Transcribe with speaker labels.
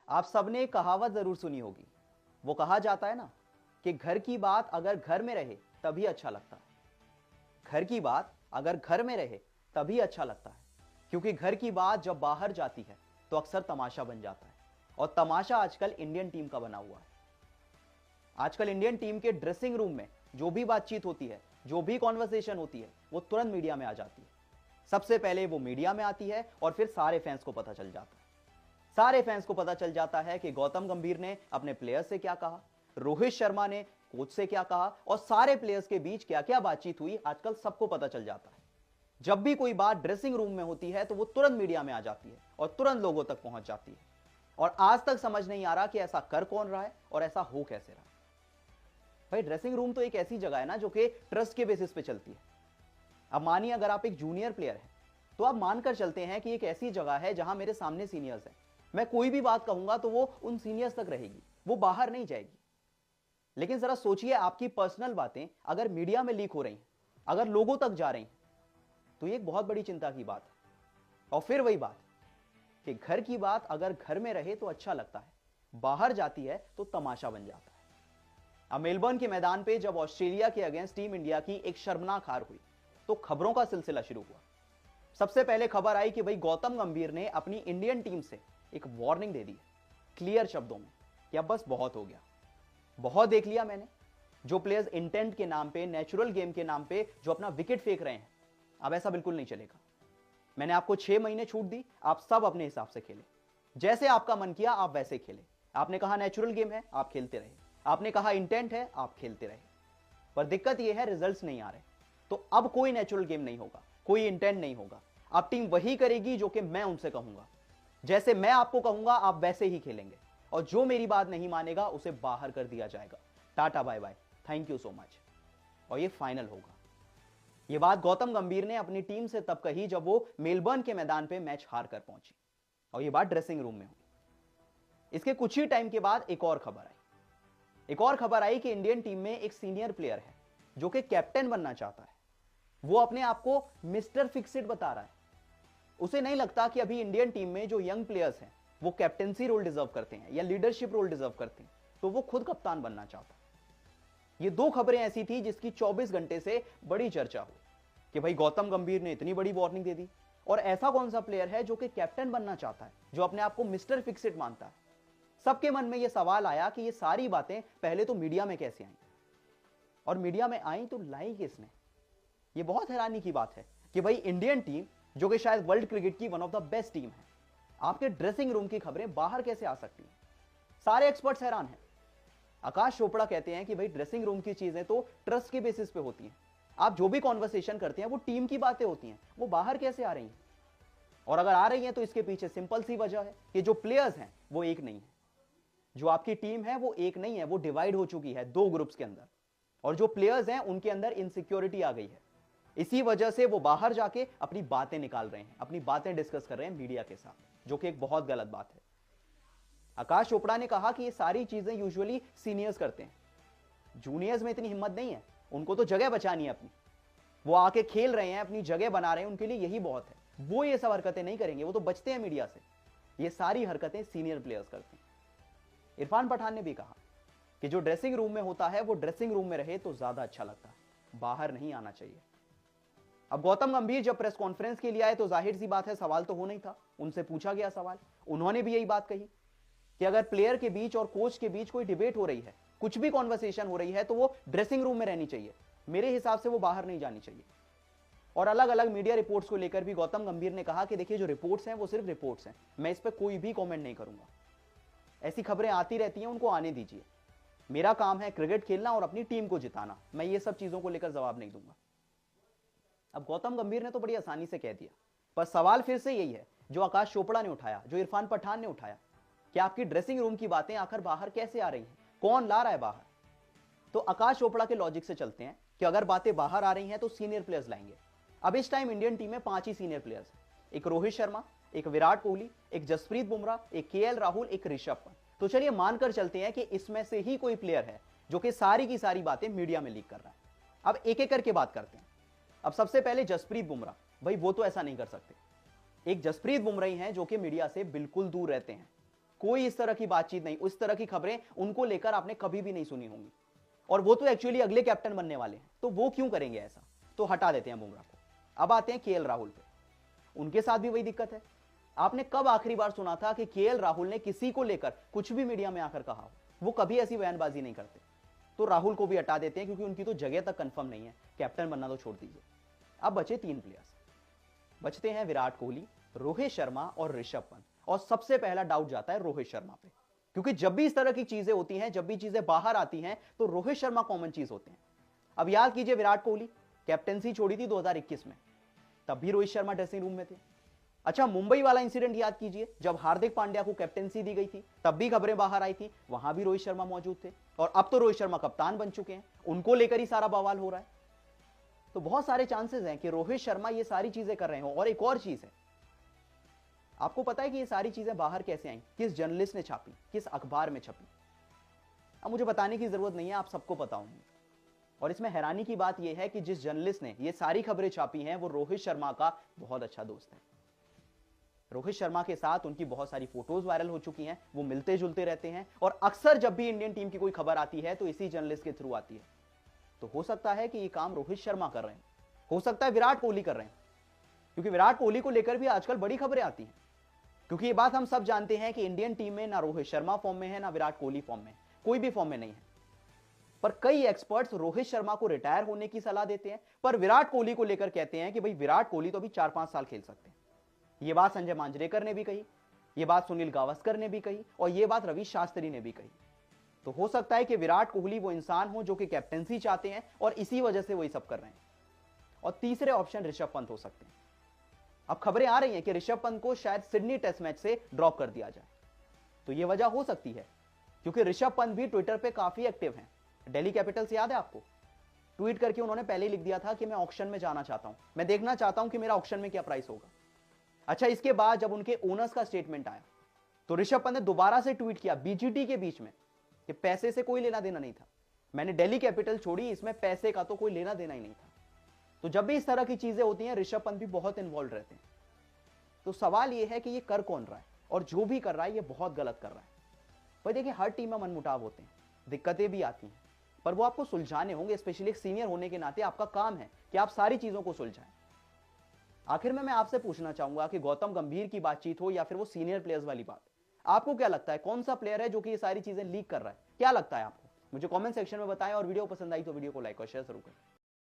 Speaker 1: आप सबने एक कहावत जरूर सुनी होगी। वो कहा जाता है ना कि घर की बात अगर घर में रहे तभी अच्छा लगता है। घर की बात अगर घर में रहे तभी अच्छा लगता है, क्योंकि घर की बात जब बाहर जाती है तो अक्सर तमाशा बन जाता है। और तमाशा आजकल इंडियन टीम का बना हुआ है। आजकल इंडियन टीम के ड्रेसिंग रूम में जो भी बातचीत होती है, जो भी कॉन्वर्सेशन होती है, वो तुरंत मीडिया में आ जाती है। सबसे पहले वो मीडिया में आती है और फिर सारे फैंस को पता चल जाता है। सारे फैंस को पता चल जाता है कि गौतम गंभीर ने अपने प्लेयर से क्या कहा, रोहित शर्मा ने कोच से क्या कहा, और सारे प्लेयर्स के बीच क्या क्या बातचीत हुई, आजकल सबको पता चल जाता है। जब भी कोई बात ड्रेसिंग रूम में होती है तो वो तुरंत मीडिया में आ जाती है और तुरंत लोगों तक पहुंच जाती है। और आज तक समझ नहीं आ रहा कि ऐसा कर कौन रहा है और ऐसा हो कैसे रहा है। भाई, ड्रेसिंग रूम तो एक ऐसी जगह है ना जो कि ट्रस्ट के बेसिस पे चलती है। अब मानिए अगर आप एक जूनियर प्लेयर हैं तो आप मानकर चलते हैं कि एक ऐसी जगह है जहां मेरे सामने सीनियर्स हैं, मैं कोई भी बात कहूंगा तो वो उन सीनियर्स तक रहेगी, वो बाहर नहीं जाएगी। लेकिन जरा सोचिए, आपकी पर्सनल बातें अगर मीडिया में लीक हो रही हैं, अगर लोगों तक जा रही हैं, तो ये एक बहुत बड़ी चिंता की बात है। और फिर वही बात कि घर की बात अगर घर में रहे तो अच्छा लगता है, बाहर जाती है तो तमाशा बन जाता है। अब मेलबर्न के मैदान पे जब ऑस्ट्रेलिया के अगेंस्ट टीम इंडिया की एक शर्मनाक हार हुई तो खबरों का सिलसिला शुरू हुआ। सबसे पहले खबर आई कि भाई गौतम गंभीर ने अपनी इंडियन टीम से एक वार्निंग दे दी है, क्लियर शब्दों में, कि अब बस बहुत हो गया, बहुत देख लिया मैंने। जो प्लेयर्स इंटेंट के नाम पे, नेचुरल गेम के नाम पे जो अपना विकेट फेंक रहे हैं, अब ऐसा बिल्कुल नहीं चलेगा। मैंने आपको 6 महीने छूट दी, आप सब अपने हिसाब से खेले, जैसे आपका मन किया आप वैसे खेले। आपने कहा नेचुरल गेम है, आप खेलते रहे। आपने कहा इंटेंट है, आप खेलते रहे। पर दिक्कत यह है, रिजल्ट्स नहीं आ रहे। तो अब कोई नेचुरल गेम नहीं होगा, कोई इंटेंट नहीं होगा। अब टीम वही करेगी जो कि मैं उनसे कहूंगा। जैसे मैं आपको कहूंगा आप वैसे ही खेलेंगे, और जो मेरी बात नहीं मानेगा उसे बाहर कर दिया जाएगा। Ta-ta bye bye, thank you so much. और ये फाइनल होगा। ये बात गौतम गंभीर ने अपनी टीम से तब कही जब वो मेलबर्न के मैदान पे मैच हार कर पहुंची, और ये बात ड्रेसिंग रूम में हुई। इसके कुछ ही टाइम के बाद एक और खबर आई। एक और खबर आई कि इंडियन टीम में एक सीनियर प्लेयर है जो कि कैप्टन बनना चाहता है। वो अपने आप को मिस्टर फिक्सिट बता रहा है। उसे नहीं लगता कि अभी इंडियन टीम में जो यंग प्लेयर्स हैं वो कैप्टेंसी रोल डिजर्व करते हैं या लीडरशिप रोल डिजर्व करते हैं, तो वो खुद कप्तान बनना चाहता है। ये दो खबरें ऐसी थी जिसकी 24 घंटे से बड़ी चर्चा हुई कि भाई गौतम गंभीर ने इतनी बड़ी वार्निंग दे दी, और ऐसा कौन सा प्लेयर है जो कि कैप्टन बनना चाहता है, जो अपने आप को मिस्टर फिक्सिट मानता है। सबके मन में यह सवाल आया कि ये सारी बातें पहले तो मीडिया में कैसे आई, और मीडिया में आई तो लाई किसने। ये बहुत हैरानी की बात है कि भाई इंडियन टीम, जो कि शायद वर्ल्ड क्रिकेट की one of the best team है, आपके ड्रेसिंग रूम की खबरें बाहर कैसे आ सकती हैं। सारे एक्सपर्ट्स हैरान हैं। आकाश चोपड़ा कहते हैं कि भाई ड्रेसिंग रूम की चीजें तो ट्रस्ट के बेसिस पे होती हैं। आप जो भी कॉन्वर्सेशन करते हैं वो टीम की बातें होती हैं, वो बाहर कैसे आ रही हैं। और अगर आ रही हैं तो इसके पीछे सिंपल सी वजह है कि जो प्लेयर्स हैं वो एक नहीं है। जो आपकी टीम है वो एक नहीं है, वो डिवाइड हो चुकी है 2 ग्रुप्स के अंदर, और जो प्लेयर्स हैं उनके अंदर इनसिक्योरिटी आ गई है। इसी वजह से वो बाहर जाके अपनी बातें निकाल रहे हैं, अपनी बातें डिस्कस कर रहे हैं मीडिया के साथ, जो कि एक बहुत गलत बात है। आकाश चोपड़ा ने कहा कि ये सारी चीजें यूजुअली सीनियर्स करते हैं, जूनियर्स में इतनी हिम्मत नहीं है, उनको तो जगह बचानी है अपनी। वो आके खेल रहे हैं, अपनी जगह बना रहे हैं, उनके लिए यही बहुत है। वो ये सब हरकतें नहीं करेंगे, वो तो बचते हैं मीडिया से। ये सारी हरकतें सीनियर प्लेयर्स करते हैं। इरफान पठान ने भी कहा कि जो ड्रेसिंग रूम में होता है वो ड्रेसिंग रूम में रहे तो ज्यादा अच्छा लगता है, बाहर नहीं आना चाहिए। अब गौतम गंभीर जब प्रेस कॉन्फ्रेंस के लिए आए तो जाहिर सी बात है सवाल तो होना ही था। उनसे पूछा गया सवाल, उन्होंने भी यही बात कही कि अगर प्लेयर के बीच और कोच के बीच कोई डिबेट हो रही है, कुछ भी कॉन्वर्सेशन हो रही है, तो वो ड्रेसिंग रूम में रहनी चाहिए, मेरे हिसाब से वो बाहर नहीं जानी चाहिए। और अलग अलग मीडिया रिपोर्ट्स को लेकर भी गौतम गंभीर ने कहा कि देखिए जो रिपोर्ट्स हैं वो सिर्फ रिपोर्ट्स हैं, मैं इस पर कोई भी कॉमेंट नहीं करूंगा। ऐसी खबरें आती रहती हैं, उनको आने दीजिए। मेरा काम है क्रिकेट खेलना और अपनी टीम को जिताना, मैं ये सब चीजों को लेकर जवाब नहीं दूंगा। अब गौतम गंभीर ने तो बड़ी आसानी से कह दिया, पर सवाल फिर से यही है जो आकाश चोपड़ा ने उठाया, जो इरफान पठान ने उठाया, कि आपकी ड्रेसिंग रूम की बातें आखिर बाहर कैसे आ रही हैं, कौन ला रहा है बाहर। तो आकाश चोपड़ा के लॉजिक से चलते हैं कि अगर बातें बाहर आ रही हैं तो सीनियर प्लेयर्स लाएंगे। अब इस टाइम इंडियन टीम में 5 ही सीनियर प्लेयर्स हैं, एक रोहित शर्मा, एक विराट कोहली, एक जसप्रीत बुमराह, एक केएल राहुल, एक ऋषभ पंत। तो चलिए मानकर चलते हैं कि इसमें से ही कोई प्लेयर है जो कि सारी की सारी बातें मीडिया में लीक कर रहा है। अब एक एक करके बात करते हैं। अब सबसे पहले जसप्रीत बुमराह, भाई वो तो ऐसा नहीं कर सकते। एक जसप्रीत बुमराह हैं जो कि मीडिया से बिल्कुल दूर रहते हैं, कोई इस तरह की बातचीत नहीं, उस तरह की खबरें उनको लेकर आपने कभी भी नहीं सुनी होंगी। और वो तो एक्चुअली अगले कैप्टन बनने वाले हैं, तो वो क्यों करेंगे ऐसा? तो हटा देते हैं बुमराह को। अब आते हैं केएल राहुल पे। उनके साथ भी वही दिक्कत है। आपने कब आखिरी बार सुना था कि केएल राहुल ने किसी को लेकर कुछ भी मीडिया में आकर कहा हो? वो कभी ऐसी बयानबाजी नहीं करते। तो राहुल को भी हटा देते हैं क्योंकि उनकी तो जगह तक कंफर्म नहीं है, कैप्टन बनना तो छोड़ दीजिए। अब बचे 3 प्लेयर्स। बचते हैं विराट कोहली, रोहित शर्मा और ऋषभ पंत। और सबसे पहला डाउट जाता है रोहित शर्मा पे, क्योंकि जब भी इस तरह की चीजें होती हैं, जब भी चीजें बाहर आती हैं, तो रोहित शर्मा कॉमन चीज होते हैं। अब याद कीजिए, विराट कोहली कैप्टेंसी छोड़ी थी 2021 में, तब भी रोहित शर्मा ड्रेसिंग रूम में थे। अच्छा, मुंबई वाला इंसिडेंट याद कीजिए, जब हार्दिक पांड्या को कैप्टेंसी दी गई थी, तब भी खबरें बाहर आई थी, वहां भी रोहित शर्मा मौजूद थे। और अब तो रोहित शर्मा कप्तान बन चुके हैं, उनको लेकर ही सारा बवाल हो रहा है। तो बहुत सारे चांसेस हैं कि रोहित शर्मा ये सारी चीजें कर रहे हो। और एक और चीज है, आपको पता है कि ये सारी चीजें बाहर कैसे आई? किस जर्नलिस्ट ने छापी, किस अखबार में छपी? अब मुझे बताने की जरूरत नहीं है, आप सबको पता होंगी। और इसमें हैरानी की बात यह है कि जिस जर्नलिस्ट ने ये सारी खबरें छापी हैं, वो रोहित शर्मा का बहुत अच्छा दोस्त है। रोहित शर्मा के साथ उनकी बहुत सारी फोटोज वायरल हो चुकी हैं, वो मिलते जुलते रहते हैं, और अक्सर जब भी इंडियन टीम की कोई खबर आती है तो इसी जर्नलिस्ट के थ्रू आती है। तो हो सकता है कि ये काम रोहित शर्मा कर रहे हैं, हो सकता है विराट कोहली कर रहे हैं, क्योंकि विराट कोहली को लेकर भी आजकल बड़ी खबरें आती हैं। क्योंकि ये बात हम सब जानते हैं कि इंडियन टीम में ना रोहित शर्मा फॉर्म में है, ना विराट कोहली फॉर्म में, कोई भी फॉर्म में नहीं है। पर कई एक्सपर्ट्स रोहित शर्मा को रिटायर होने की सलाह देते हैं, पर विराट कोहली को लेकर कहते हैं कि भाई विराट कोहली तो अभी 4-5 साल खेल सकते हैं। यह बात संजय मांजरेकर ने भी कही, यह बात सुनील गावस्कर ने भी कही, और यह बात रवि शास्त्री ने भी कही। तो हो सकता है कि विराट कोहली वो इंसान हो जो कि कैप्टेंसी चाहते हैं, और इसी वजह से वही सब कर रहे हैं। और तीसरे ऑप्शन ऋषभ पंत हो सकते हैं। अब खबरें आ रही हैं कि ऋषभ पंत को शायद सिडनी टेस्ट मैच से ड्रॉप कर दिया जाए। तो यह वजह हो सकती है, क्योंकि ऋषभ पंत भी ट्विटर पे काफी एक्टिव हैं। दिल्ली कैपिटल्स याद है आपको? ट्वीट करके उन्होंने पहले ही लिख दिया था कि मैं ऑक्शन में जाना चाहता हूं, मैं देखना चाहता हूं कि मेरा ऑक्शन में क्या प्राइस होगा। अच्छा, इसके बाद जब उनके ओनर्स का स्टेटमेंट आया, तो ऋषभ पंत ने दोबारा से ट्वीट किया बीजीटी के बीच में कि पैसे से कोई लेना देना नहीं था, मैंने दिल्ली कैपिटल छोड़ी, इसमें पैसे का तो कोई लेना देना ही नहीं था। तो जब भी इस तरह की चीजें होती हैं, ऋषभ पंत भी बहुत इन्वॉल्व रहते हैं। तो सवाल यह है कि ये कर कौन रहा है, और जो भी कर रहा है ये बहुत गलत कर रहा है। पर देखिए, हर टीम में मनमुटाव होते हैं, दिक्कतें भी आती हैं, पर वो आपको सुलझाने होंगे। स्पेशली एक सीनियर होने के नाते आपका काम है कि आप सारी चीजों को सुलझाएं। आखिर में मैं आपसे पूछना चाहूंगा कि गौतम गंभीर की बातचीत हो या फिर वो सीनियर प्लेयर्स वाली बात, आपको क्या लगता है कौन सा प्लेयर है जो कि ये सारी चीजें लीक कर रहा है? क्या लगता है आपको? मुझे कमेंट सेक्शन में बताएं, और वीडियो पसंद आई तो वीडियो को लाइक और शेयर जरूर करें।